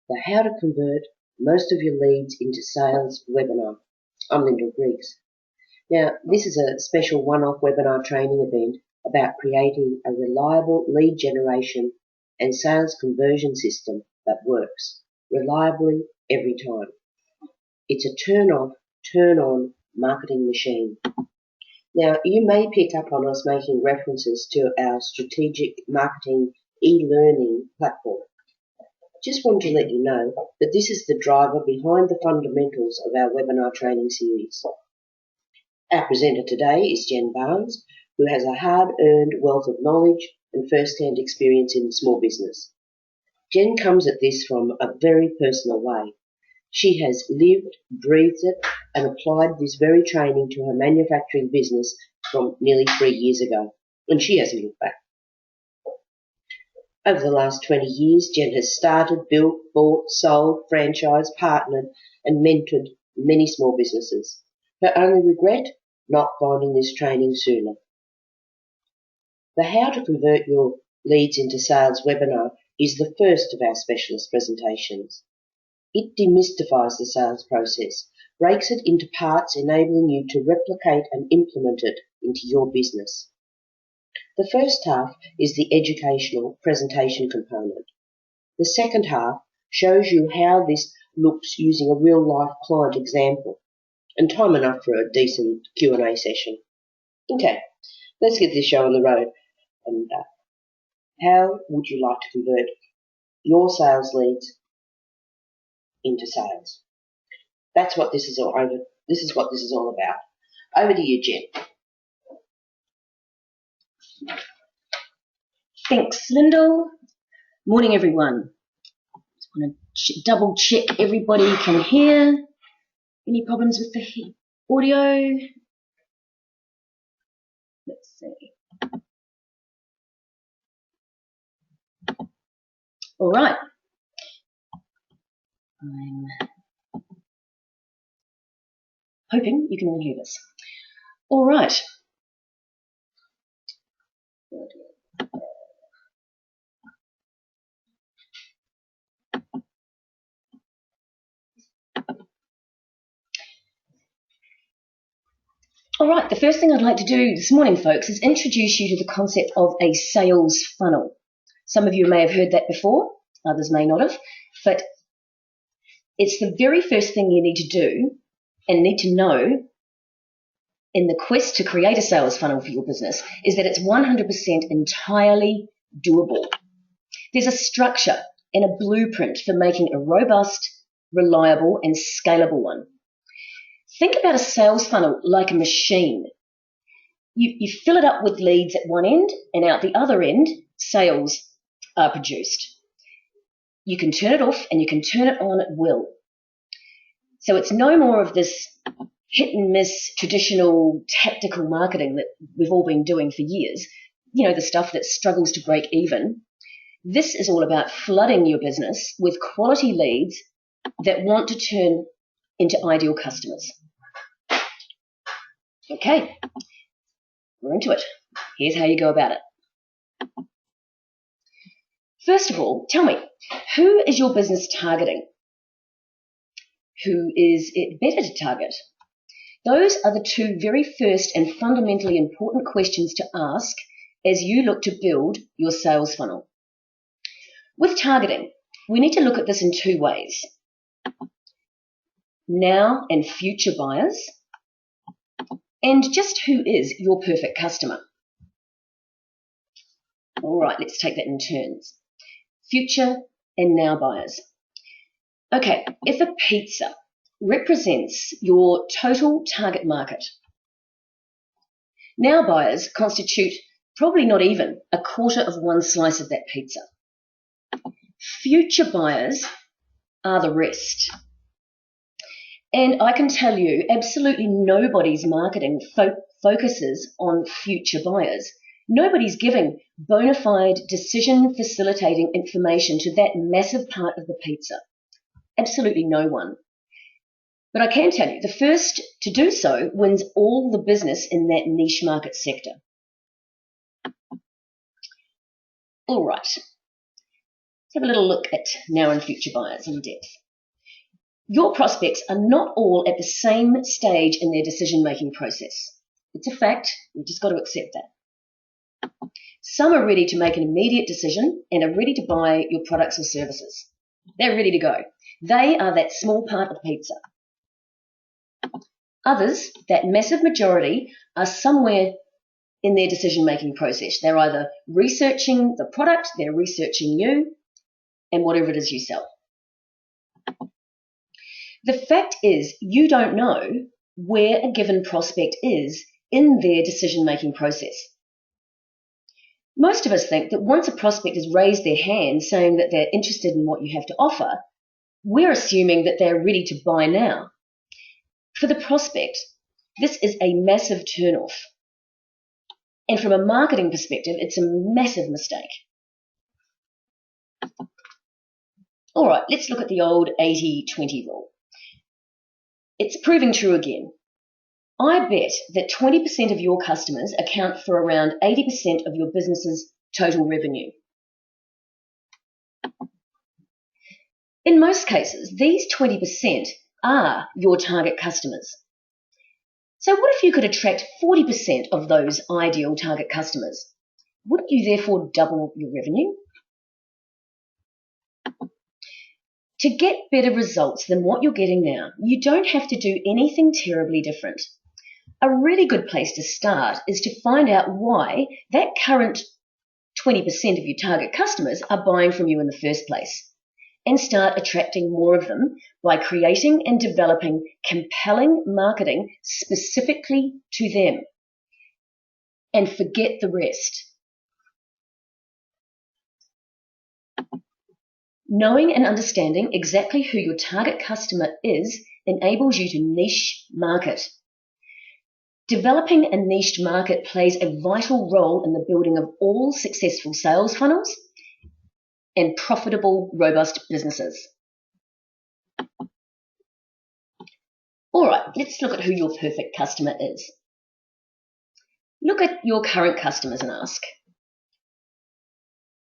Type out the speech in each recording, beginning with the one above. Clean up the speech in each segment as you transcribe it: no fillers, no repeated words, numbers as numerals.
the How to Convert Most of Your Leads into Sales webinar. I'm Lyndall Griggs. Now, this is a special one-off webinar training event about creating a reliable lead generation and sales conversion system that works reliably every time. It's a turn-off, turn-on marketing machine. Now, you may pick up on us making references to our strategic marketing e-learning platform. Just want to let you know that this is the driver behind the fundamentals of our webinar training series. Our presenter today is Jen Barnes, who has a hard-earned wealth of knowledge and first-hand experience in small business. Jen comes at this from a very personal way. She has lived, breathed it, and applied this very training to her manufacturing business from nearly 3 years ago, and she hasn't looked back. Over the last 20 years, Jen has started, built, bought, sold, franchised, partnered, and mentored many small businesses. Her only regret? Not finding this training sooner. The How to Convert Your Leads into Sales webinar is the first of our specialist presentations. It demystifies the sales process, breaks it into parts enabling you to replicate and implement it into your business. The first half is the educational presentation component. The second half shows you how this looks using a real-life client example, and time enough for a decent Q&A session. Okay, let's get this show on the road. And how would you like to convert your sales leads into sales? That's what this is all over. This is what this is all about. Over to you, Jen. Thanks, Lyndall. Morning, everyone. Just want to double check everybody can hear. Any problems with the audio? Let's see. All right. I'm hoping you can all hear this. All right. All right, the first thing I'd like to do this morning, folks, is introduce you to the concept of a sales funnel. Some of you may have heard that before, others may not have, but it's the very first thing you need to do and need to know in the quest to create a sales funnel for your business is that it's 100% entirely doable. There's a structure and a blueprint for making a robust, reliable, and scalable one. Think about a sales funnel like a machine. You fill it up with leads at one end, and out the other end, sales are produced. You can turn it off and you can turn it on at will. So it's no more of this hit and miss traditional tactical marketing that we've all been doing for years, you know, the stuff that struggles to break even. This is all about flooding your business with quality leads that want to turn into ideal customers. Okay, we're into it. Here's how you go about it. First of all, tell me, who is your business targeting? Who is it better to target? Those are the two very first and fundamentally important questions to ask as you look to build your sales funnel. With targeting, we need to look at this in two ways. Now and future buyers, and just who is your perfect customer. All right, let's take that in turns. Future and now buyers. Okay, if a pizza represents your total target market, now buyers constitute probably not even a quarter of one slice of that pizza. Future buyers are the rest. And I can tell you, absolutely nobody's marketing focuses on future buyers. Nobody's giving bona fide decision facilitating information to that massive part of the pizza. Absolutely no one. But I can tell you, the first to do so wins all the business in that niche market sector. All right. have a little look at now and future buyers in depth. Your prospects are not all at the same stage in their decision-making process. It's a fact. You've just got to accept that. Some are ready to make an immediate decision and are ready to buy your products or services. They're ready to go. They are that small part of pizza. Others, that massive majority, are somewhere in their decision-making process. They're either researching the product, they're researching you, and whatever it is you sell. The fact is, you don't know where a given prospect is in their decision-making process. Most of us think that once a prospect has raised their hand saying that they're interested in what you have to offer, we're assuming that they're ready to buy now. For the prospect, this is a massive turn-off. And from a marketing perspective, it's a massive mistake. All right, let's look at the old 80-20 rule. It's proving true again. I bet that 20% of your customers account for around 80% of your business's total revenue. In most cases, these 20% are your target customers. So what if you could attract 40% of those ideal target customers? Wouldn't you therefore double your revenue? To get better results than what you're getting now, you don't have to do anything terribly different. A really good place to start is to find out why that current 20% of your target customers are buying from you in the first place, and start attracting more of them by creating and developing compelling marketing specifically to them. And forget the rest. Knowing and understanding exactly who your target customer is enables you to niche market. Developing a niched market plays a vital role in the building of all successful sales funnels and profitable, robust businesses. All right, let's look at who your perfect customer is. Look at your current customers and ask,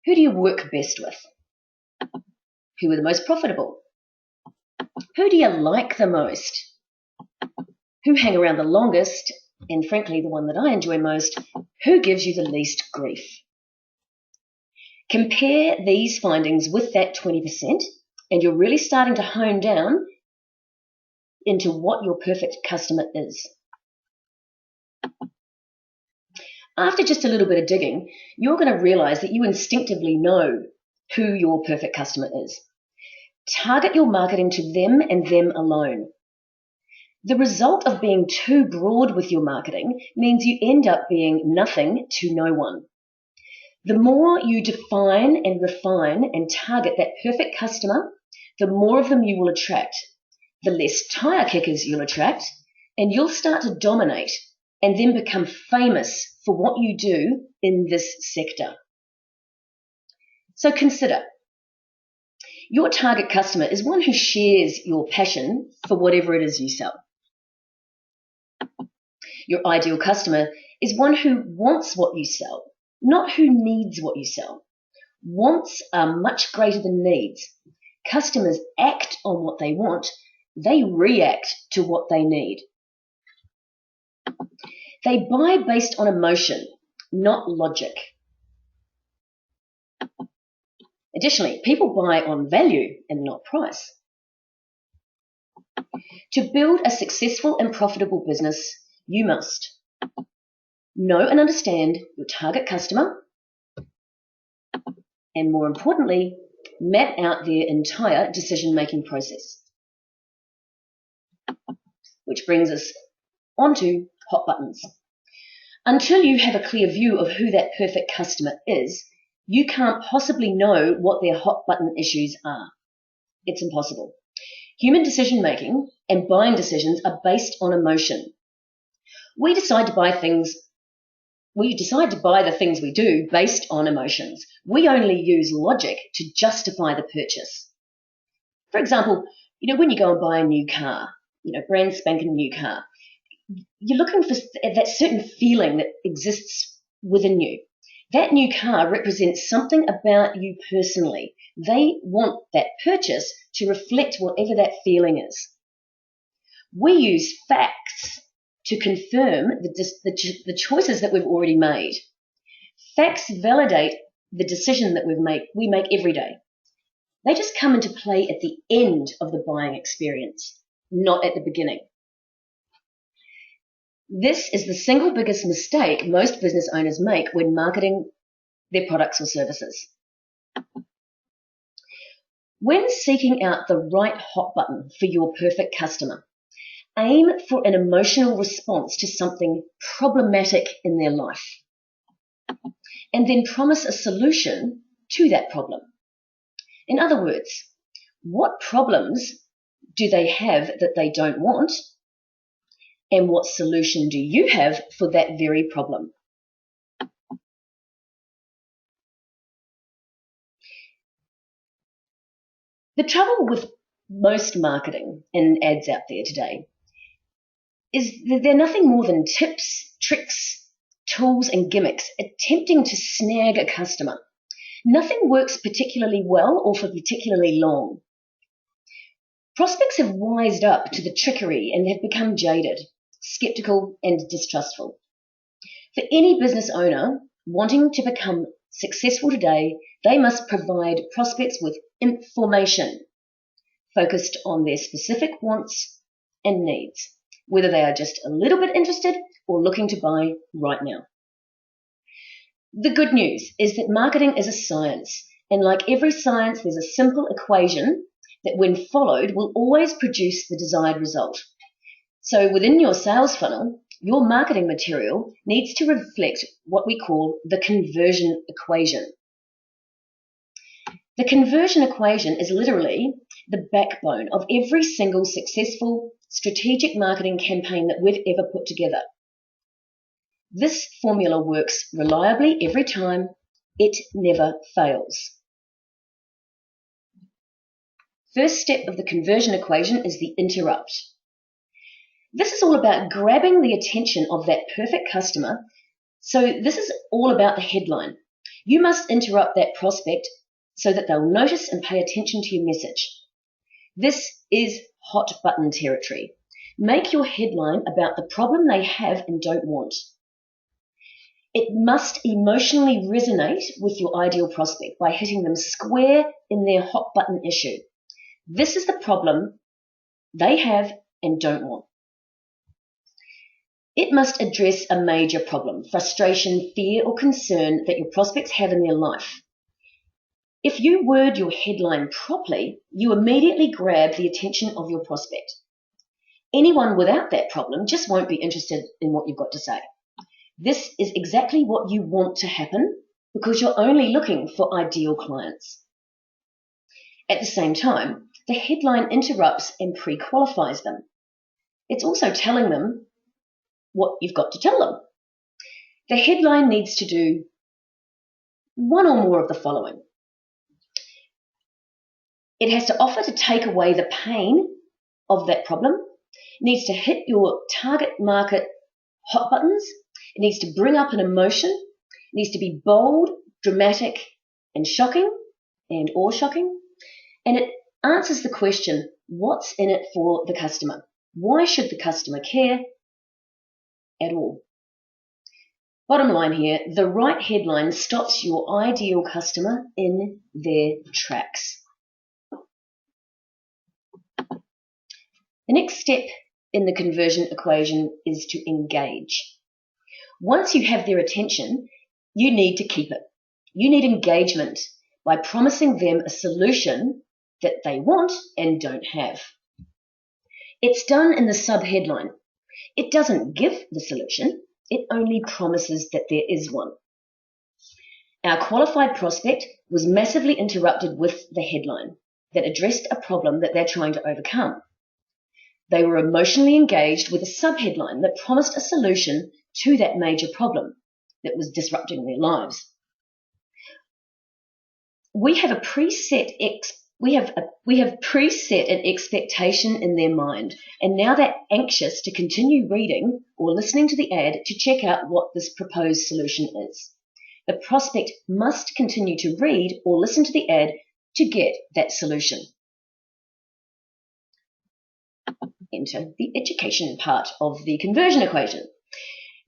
who do you work best with? Who are the most profitable? Who do you like the most? Who hang around the longest? And frankly, the one that I enjoy most, who gives you the least grief? Compare these findings with that 20%, and you're really starting to hone down into what your perfect customer is. After just a little bit of digging, you're going to realize that you instinctively know who your perfect customer is. Target your marketing to them and them alone. The result of being too broad with your marketing means you end up being nothing to no one. The more you define and refine and target that perfect customer, the more of them you will attract, the less tire kickers you'll attract, and you'll start to dominate and then become famous for what you do in this sector. So consider, your target customer is one who shares your passion for whatever it is you sell. Your ideal customer is one who wants what you sell, not who needs what you sell. Wants are much greater than needs. Customers act on what they want. They react to what they need. They buy based on emotion, not logic. Additionally, people buy on value and not price. To build a successful and profitable business, you must know and understand your target customer, and more importantly, map out their entire decision-making process. Which brings us onto hot buttons. Until you have a clear view of who that perfect customer is, you can't possibly know what their hot button issues are. It's impossible. Human decision-making and buying decisions are based on emotion. We decide to buy the things we do based on emotions. We only use logic to justify the purchase. For example, when you go and buy a new car, brand spanking new car, you're looking for that certain feeling that exists within you. That new car represents something about you personally. They want that purchase to reflect whatever that feeling is. We use facts to confirm the choices that we've already made. Facts validate the decision that we make every day. They just come into play at the end of the buying experience, not at the beginning. This is the single biggest mistake most business owners make when marketing their products or services. When seeking out the right hot button for your perfect customer, aim for an emotional response to something problematic in their life, and then promise a solution to that problem. In other words, what problems do they have that they don't want, and what solution do you have for that very problem? The trouble with most marketing and ads out there today is that they're nothing more than tips, tricks, tools, and gimmicks attempting to snag a customer. Nothing works particularly well or for particularly long. Prospects have wised up to the trickery and have become jaded, skeptical, and distrustful. For any business owner wanting to become successful today, they must provide prospects with information focused on their specific wants and needs, whether they are just a little bit interested or looking to buy right now. The good news is that marketing is a science, and like every science, there's a simple equation that when followed will always produce the desired result. So within your sales funnel, your marketing material needs to reflect what we call the conversion equation. The conversion equation is literally the backbone of every single successful strategic marketing campaign that we've ever put together. This formula works reliably every time. It never fails. First step of the conversion equation is the interrupt. This is all about grabbing the attention of that perfect customer. So this is all about the headline. You must interrupt that prospect so that they'll notice and pay attention to your message. This is hot button territory. Make your headline about the problem they have and don't want. It must emotionally resonate with your ideal prospect by hitting them square in their hot button issue. This is the problem they have and don't want. It must address a major problem, frustration, fear, or concern that your prospects have in their life. If you word your headline properly, you immediately grab the attention of your prospect. Anyone without that problem just won't be interested in what you've got to say. This is exactly what you want to happen because you're only looking for ideal clients. At the same time, the headline interrupts and pre-qualifies them. It's also telling them what you've got to tell them. The headline needs to do one or more of the following. It has to offer to take away the pain of that problem. It needs to hit your target market hot buttons. It needs to bring up an emotion. It needs to be bold, dramatic, and shocking, or shocking. And it answers the question, what's in it for the customer? Why should the customer care at all? Bottom line here, the right headline stops your ideal customer in their tracks. The next step in the conversion equation is to engage. Once you have their attention, you need to keep it. You need engagement by promising them a solution that they want and don't have. It's done in the sub-headline. It doesn't give the solution, it only promises that there is one. Our qualified prospect was massively interrupted with the headline that addressed a problem that they're trying to overcome. They were emotionally engaged with a sub-headline that promised a solution to that major problem that was disrupting their lives. We have preset an expectation in their mind, and now they're anxious to continue reading or listening to the ad to check out what this proposed solution is. The prospect must continue to read or listen to the ad to get that solution. Enter the education part of the conversion equation.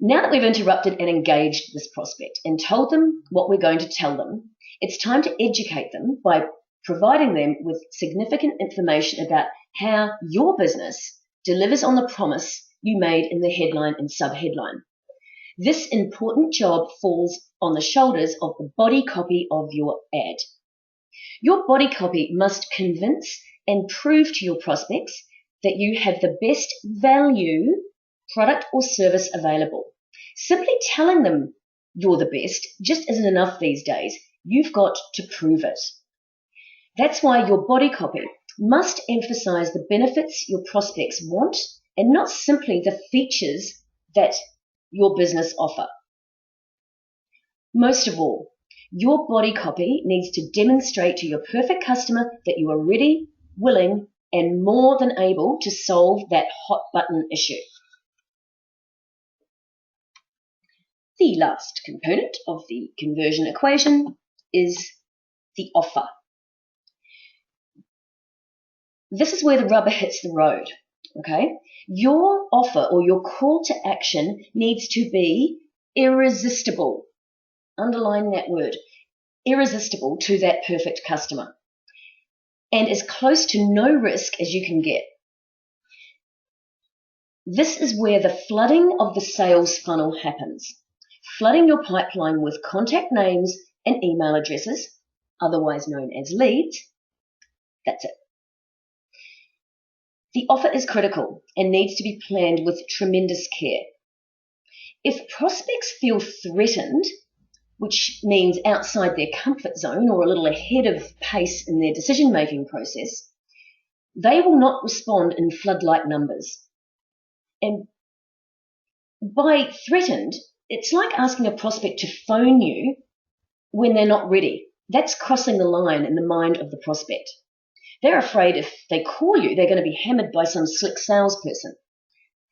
Now that we've interrupted and engaged this prospect and told them what we're going to tell them, it's time to educate them by providing them with significant information about how your business delivers on the promise you made in the headline and subheadline. This important job falls on the shoulders of the body copy of your ad. Your body copy must convince and prove to your prospects that you have the best value product or service available. Simply telling them you're the best just isn't enough these days. You've got to prove it. That's why your body copy must emphasize the benefits your prospects want and not simply the features that your business offer. Most of all, your body copy needs to demonstrate to your perfect customer that you are ready, willing, and more than able to solve that hot button issue. The last component of the conversion equation is the offer. This is where the rubber hits the road, okay? Your offer or your call to action needs to be irresistible. Underline that word, irresistible to that perfect customer, and as close to no risk as you can get. This is where the flooding of the sales funnel happens. Flooding your pipeline with contact names and email addresses, otherwise known as leads. That's it. The offer is critical and needs to be planned with tremendous care. If prospects feel threatened, which means outside their comfort zone or a little ahead of pace in their decision-making process, they will not respond in flood-like numbers. And by threatened, it's like asking a prospect to phone you when they're not ready. That's crossing the line in the mind of the prospect. They're afraid if they call you, they're going to be hammered by some slick salesperson.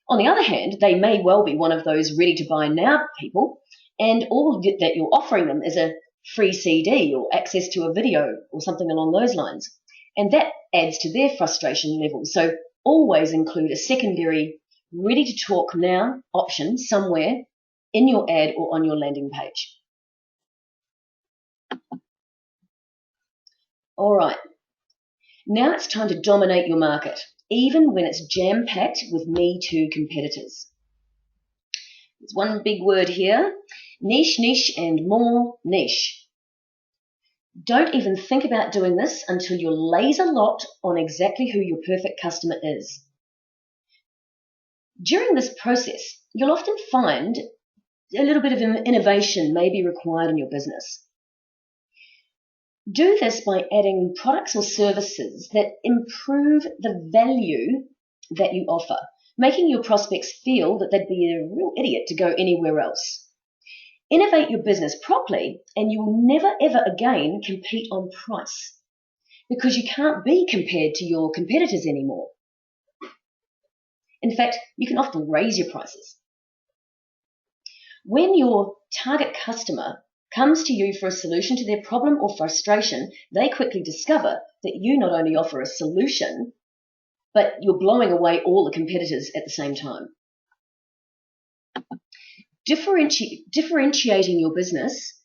On the other hand, they may well be one of those ready-to-buy now people, and all that you're offering them is a free CD or access to a video or something along those lines. And that adds to their frustration level. So always include a secondary ready-to-talk now option somewhere in your ad or on your landing page. All right. Now it's time to dominate your market, even when it's jam-packed with Me Too competitors. There's one big word here, niche, niche, and more niche. Don't even think about doing this until you're laser locked on exactly who your perfect customer is. During this process, you'll often find a little bit of innovation may be required in your business. Do this by adding products or services that improve the value that you offer, making your prospects feel that they'd be a real idiot to go anywhere else. Innovate your business properly and you will never ever again compete on price because you can't be compared to your competitors anymore. In fact, you can often raise your prices. When your target customer comes to you for a solution to their problem or frustration, they quickly discover that you not only offer a solution, but you're blowing away all the competitors at the same time. Differentiating your business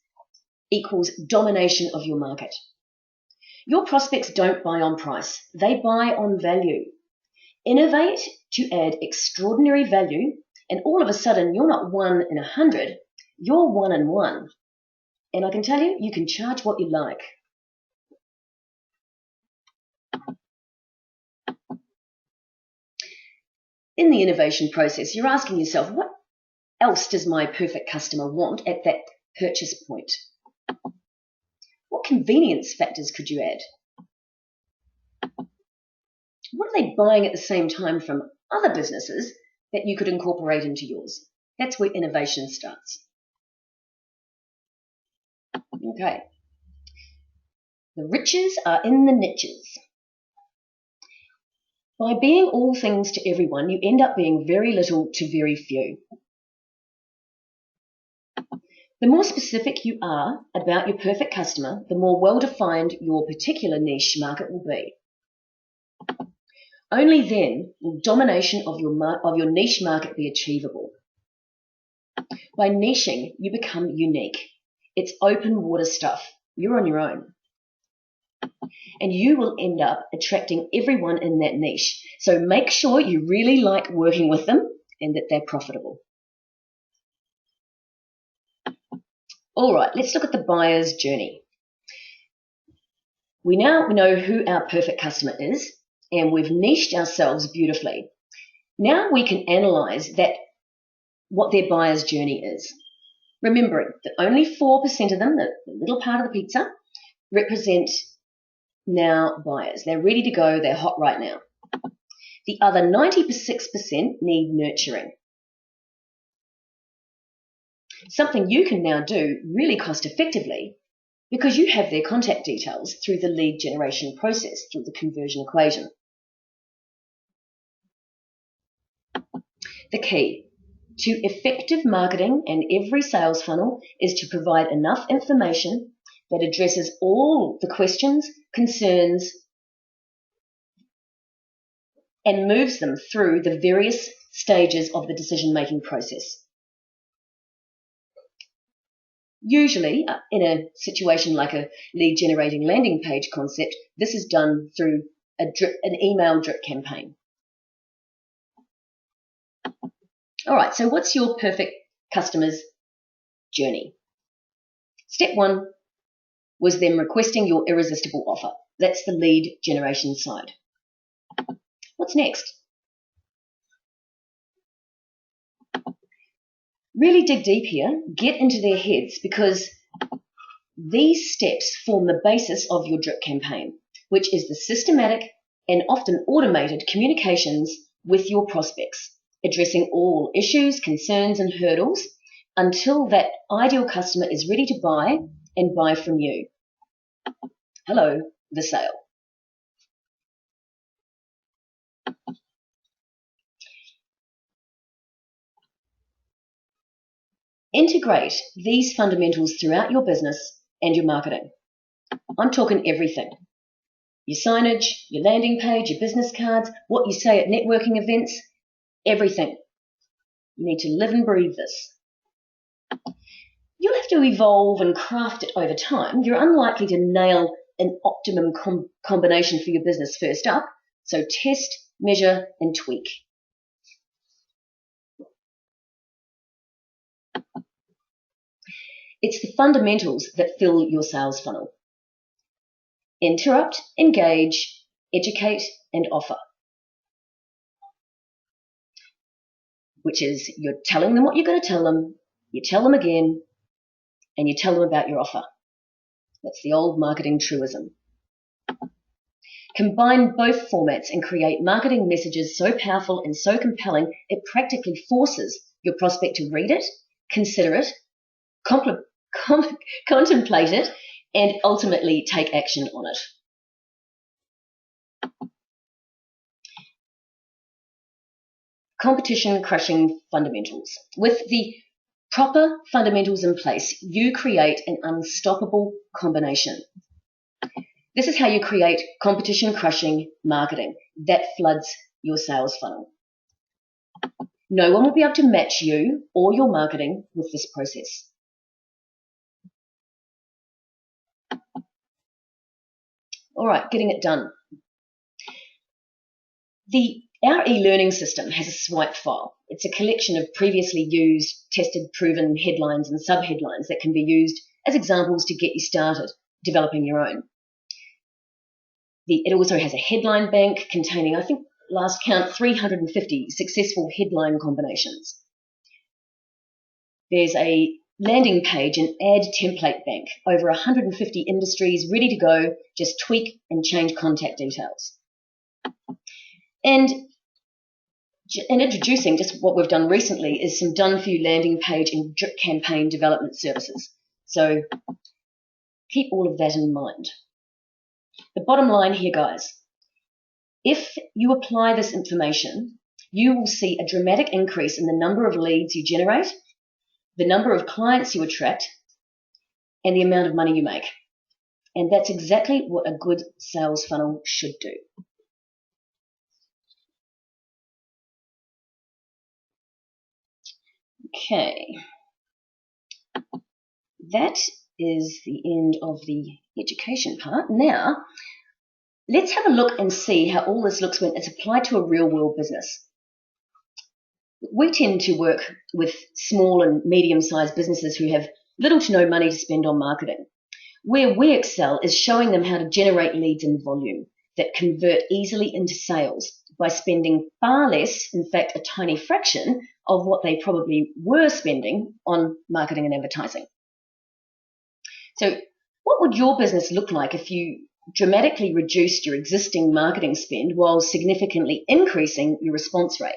equals domination of your market. Your prospects don't buy on price, they buy on value. Innovate to add extraordinary value, and all of a sudden you're not 1 in 100, you're 1 in 1. And I can tell you, you can charge what you like. In the innovation process, you're asking yourself, what else does my perfect customer want at that purchase point? What convenience factors could you add? What are they buying at the same time from other businesses that you could incorporate into yours? That's where innovation starts. Okay. The riches are in the niches. By being all things to everyone, you end up being very little to very few. The more specific you are about your perfect customer, the more well-defined your particular niche market will be. Only then will domination of your niche market be achievable. By niching, you become unique. It's open water stuff. You're on your own. And you will end up attracting everyone in that niche. So make sure you really like working with them and that they're profitable. All right, let's look at the buyer's journey. We now know who our perfect customer is, and we've niched ourselves beautifully. Now we can analyze what their buyer's journey is. Remembering that only 4% of them, the little part of the pizza, represent now buyers. They're ready to go, they're hot right now. The other 96% need nurturing. Something you can now do really cost effectively because you have their contact details through the lead generation process, through the conversion equation. The key to effective marketing and every sales funnel is to provide enough information that addresses all the questions, concerns, and moves them through the various stages of the decision-making process. Usually, in a situation like a lead-generating landing page concept, this is done through an email drip campaign. All right, so what's your perfect customer's journey? Step 1 was them requesting your irresistible offer. That's the lead generation side. What's next? Really dig deep here, get into their heads, because these steps form the basis of your drip campaign, which is the systematic and often automated communications with your prospects, addressing all issues, concerns, and hurdles until that ideal customer is ready to buy and buy from you. Hello, the sale. Integrate these fundamentals throughout your business and your marketing. I'm talking everything. Your signage, your landing page, your business cards, what you say at networking events, everything. You need to live and breathe this. You'll have to evolve and craft it over time. You're unlikely to nail an optimum combination for your business first up, so test, measure, and tweak. It's the fundamentals that fill your sales funnel. Interrupt, engage, educate, and offer. Which is you're telling them what you're going to tell them, you tell them again, and you tell them about your offer. That's the old marketing truism. Combine both formats and create marketing messages so powerful and so compelling it practically forces your prospect to read it, consider it, contemplate it, and ultimately take action on it. Competition crushing fundamentals. With the proper fundamentals in place, you create an unstoppable combination. This is how you create competition crushing marketing that floods your sales funnel. No one will be able to match you or your marketing with this process. All right, getting it done. Our e-learning system has a swipe file. It's a collection of previously used, tested, proven headlines and sub-headlines that can be used as examples to get you started developing your own. It also has a headline bank containing, I think, last count, 350 successful headline combinations. There's a landing page and ad template bank, over 150 industries ready to go, just tweak and change contact details. And introducing just what we've done recently is some done-for-you landing page and drip campaign development services. So keep all of that in mind. The bottom line here, guys, if you apply this information, you will see a dramatic increase in the number of leads you generate the number of clients you attract, and the amount of money you make. And that's exactly what a good sales funnel should do. Okay. That is the end of the education part. Now, let's have a look and see how all this looks when it's applied to a real world business. We tend to work with small and medium-sized businesses who have little to no money to spend on marketing. Where we excel is showing them how to generate leads in volume that convert easily into sales by spending far less, in fact, a tiny fraction of what they probably were spending on marketing and advertising. So what would your business look like if you dramatically reduced your existing marketing spend while significantly increasing your response rate?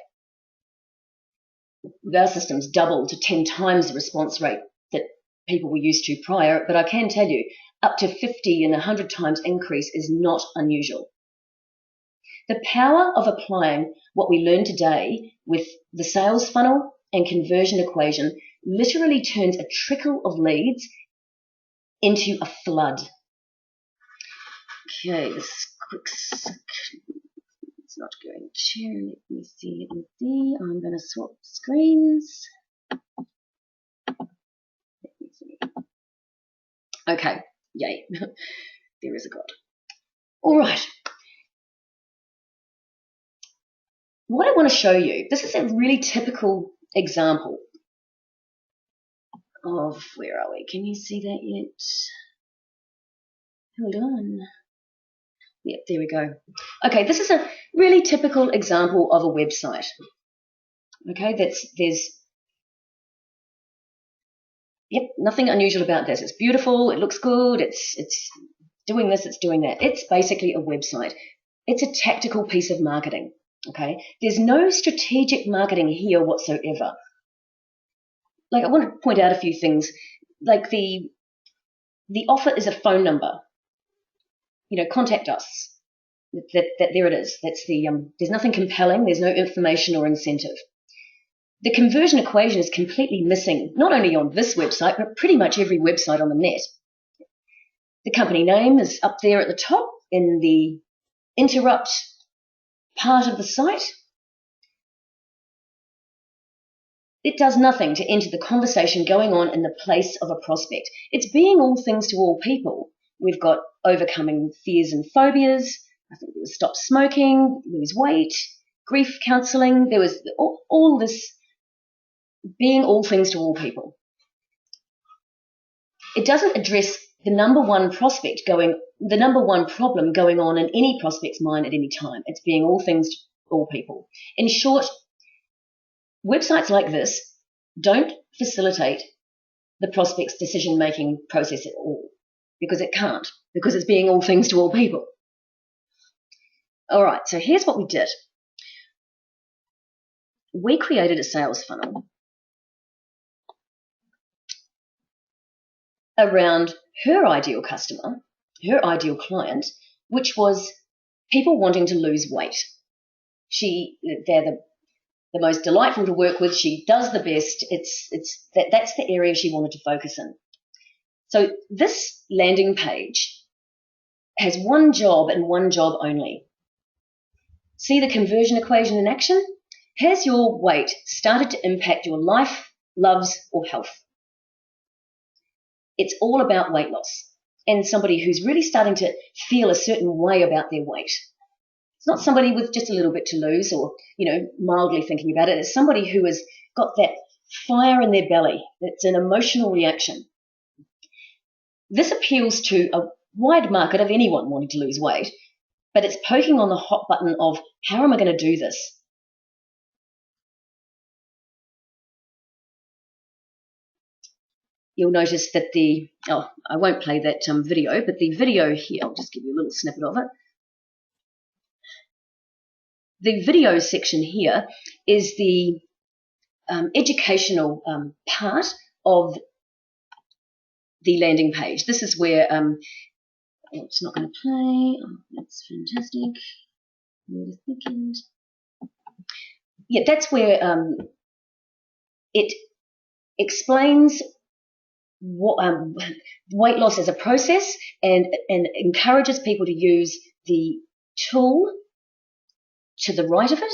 Our systems double to 10 times the response rate that people were used to prior, but I can tell you up to 50 and 100 times increase is not unusual. The power of applying what we learned today with the sales funnel and conversion equation literally turns a trickle of leads into a flood. Okay, this quick it's not going to share. Let me see. I'm going to swap screens. Let me see. Okay, yay. There is a God. All right. What I want to show you, this is a really typical example of, where are we? Can you see that yet? Hold on. Yep, there we go. Okay, this is a really typical example of a website. Okay, yep, nothing unusual about this. It's beautiful, it looks good, it's doing this, it's doing that. It's basically a website. It's a tactical piece of marketing. Okay, there's no strategic marketing here whatsoever. Like, I want to point out a few things. Like the offer is a phone number. You know, contact us. That there it is. That's the there's nothing compelling. There's no information or incentive. The conversion equation is completely missing, not only on this website, but pretty much every website on the net. The company name is up there at the top in the interrupt part of the site. It does nothing to enter the conversation going on in the place of a prospect. It's being all things to all people. We've got overcoming fears and phobias. I think there was stop smoking, lose weight, grief counselling. There was all this being all things to all people. It doesn't address the number one problem going on in any prospect's mind at any time. It's being all things to all people. In short, websites like this don't facilitate the prospect's decision-making process at all, because it can't, because it's being all things to all people. All right, so here's what we did. We created a sales funnel around her ideal customer, her ideal client, which was people wanting to lose weight. They're the most delightful to work with. She does the best. That's the area she wanted to focus in. So this landing page has one job and one job only. See the conversion equation in action? Has your weight started to impact your life, loves, or health? It's all about weight loss and somebody who's really starting to feel a certain way about their weight. It's not somebody with just a little bit to lose or, mildly thinking about it. It's somebody who has got that fire in their belly. It's an emotional reaction. This appeals to a wide market of anyone wanting to lose weight, but it's poking on the hot button of, how am I going to do this? You'll notice that I won't play that video, but the video here, I'll just give you a little snippet of it. The video section here is the educational part of the landing page. This is where, it's not going to play. Oh, that's fantastic. Wait a second. Yeah, that's where it explains weight loss as a process and encourages people to use the tool to the right of it,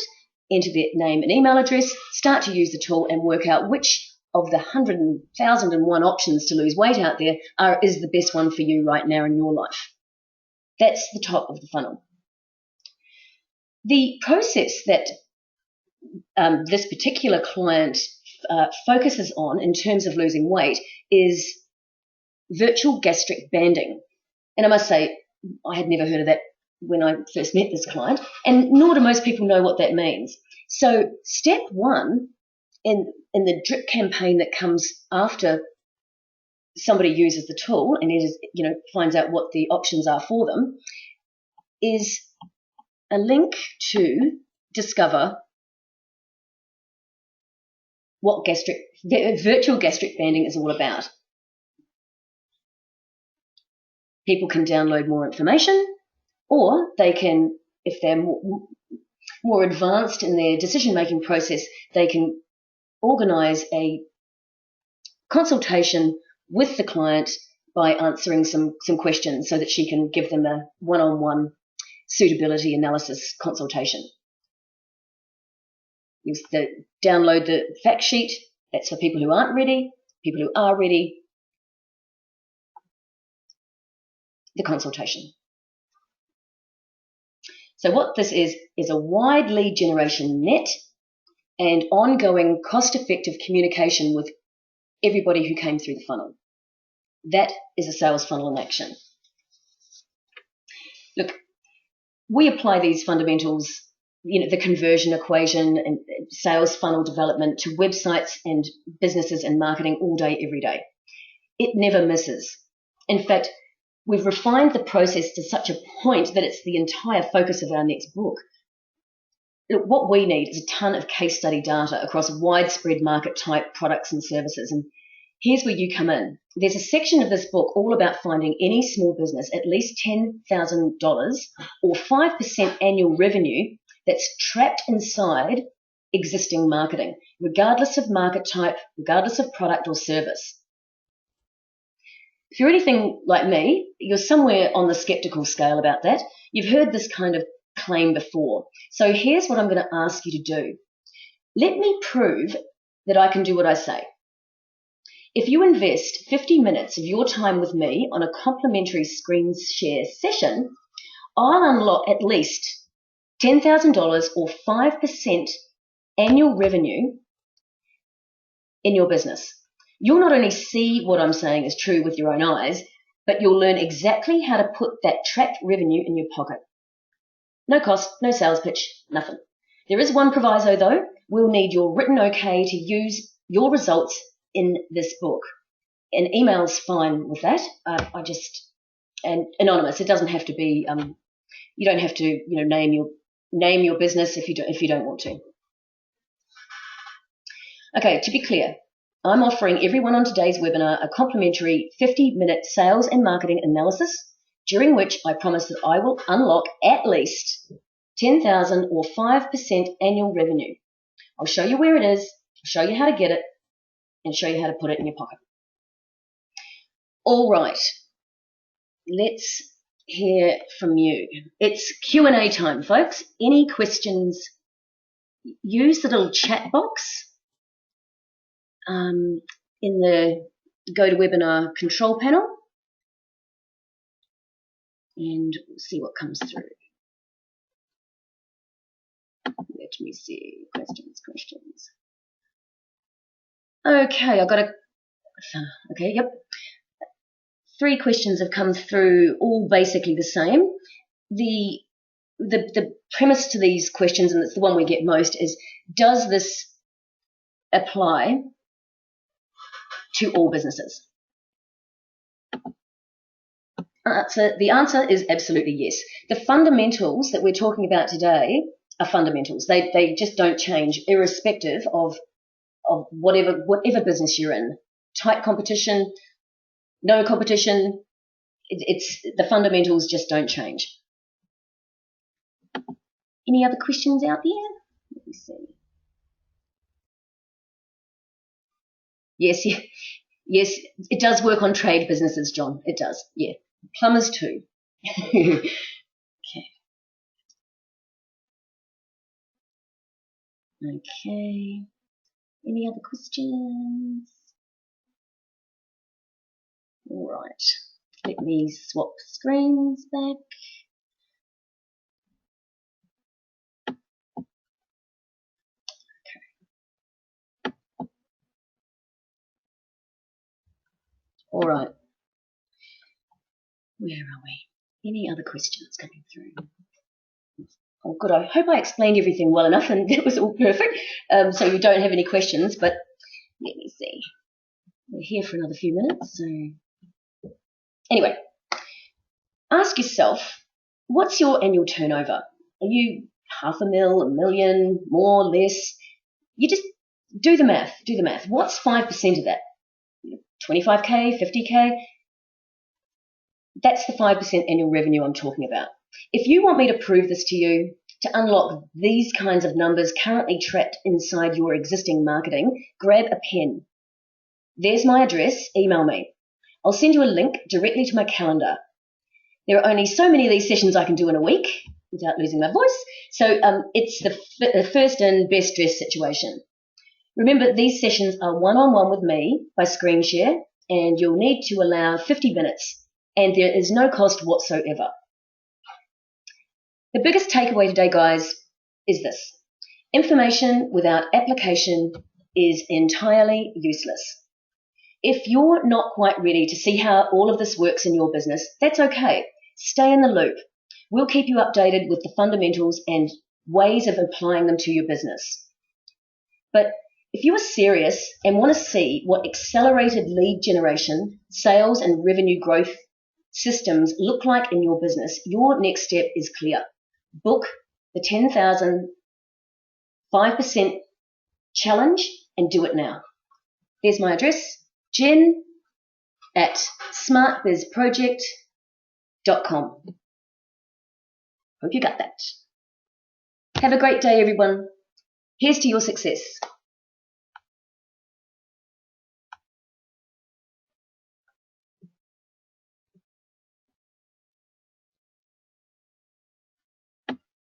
enter their name and email address, start to use the tool and work out which of the 100,001 options to lose weight out there is the best one for you right now in your life. That's the top of the funnel. The process that this particular client focuses on in terms of losing weight is virtual gastric banding. And I must say, I had never heard of that when I first met this client, and nor do most people know what that means. So step one in the drip campaign that comes after somebody uses the tool and finds out what the options are for them is a link to discover what virtual gastric banding is all about. People can download more information, or they can, if they're more advanced in their decision-making process, they can organise a consultation with the client by answering some questions so that she can give them a one-on-one suitability analysis consultation. You download the fact sheet. That's for people who aren't ready. People who are ready, the consultation. So what this is a wide lead generation net and ongoing cost-effective communication with everybody who came through the funnel. That is a sales funnel in action. Look, we apply these fundamentals, the conversion equation and sales funnel development to websites and businesses and marketing all day, every day. It never misses. In fact, we've refined the process to such a point that it's the entire focus of our next book. Look, what we need is a ton of case study data across widespread market type products and services. And here's where you come in. There's a section of this book all about finding any small business at least $10,000 or 5% annual revenue that's trapped inside existing marketing, regardless of market type, regardless of product or service. If you're anything like me, you're somewhere on the skeptical scale about that. You've heard this kind of claim before. So here's what I'm going to ask you to do. Let me prove that I can do what I say. If you invest 50 minutes of your time with me on a complimentary screen share session, I'll unlock at least $10,000 or 5% annual revenue in your business. You'll not only see what I'm saying is true with your own eyes, but you'll learn exactly how to put that trapped revenue in your pocket. No cost, no sales pitch, nothing. There is one proviso though. We'll need your written okay to use your results in this book. An email's fine with that. And anonymous. It doesn't have to be. You don't have to, name your business if you don't want to. Okay, to be clear, I'm offering everyone on today's webinar a complimentary 50-minute sales and marketing analysis, during which I promise that I will unlock at least $10,000 or 5% annual revenue. I'll show you where it is, show you how to get it, and show you how to put it in your pocket. All right, let's hear from you. It's Q&A time, folks. Any questions? Use the little chat box in the GoToWebinar control panel, and we'll see what comes through. Let me see. Questions. Okay, yep. 3 questions have come through, all basically the same. The premise to these questions, and it's the one we get most, is does this apply to all businesses? The answer is absolutely yes. The fundamentals that we're talking about today are fundamentals. They just don't change irrespective of whatever business you're in. Tight competition, no competition, it's the fundamentals just don't change. Any other questions out there? Let me see. Yes, yes, it does work on trade businesses, John. It does, yeah. Plumbers too. Okay. Okay. Any other questions? All right. Let me swap screens back. All right. Where are we? Any other questions coming through? Oh, good. I hope I explained everything well enough and it was all perfect. So you don't have any questions, but let me see. We're here for another few minutes. So anyway, ask yourself, what's your annual turnover? Are you $500,000, $1 million, more, less? You just do the math. Do the math. What's 5% of that? 25K, 50K? That's the 5% annual revenue I'm talking about. If you want me to prove this to you, to unlock these kinds of numbers currently trapped inside your existing marketing, grab a pen. There's my address, email me. I'll send you a link directly to my calendar. There are only so many of these sessions I can do in a week without losing my voice, so it's the first and best dressed situation. Remember, these sessions are one-on-one with me by screen share, and you'll need to allow 50 minutes, and there is no cost whatsoever. The biggest takeaway today, guys, is this. Information without application is entirely useless. If you're not quite ready to see how all of this works in your business, that's okay. Stay in the loop. We'll keep you updated with the fundamentals and ways of applying them to your business. But if you are serious and want to see what accelerated lead generation, sales and revenue growth systems look like in your business, your next step is clear. Book the 10,000 5% challenge and do it now. There's my address, jen@smartbizproject.com. Hope you got that. Have a great day, everyone. Here's to your success.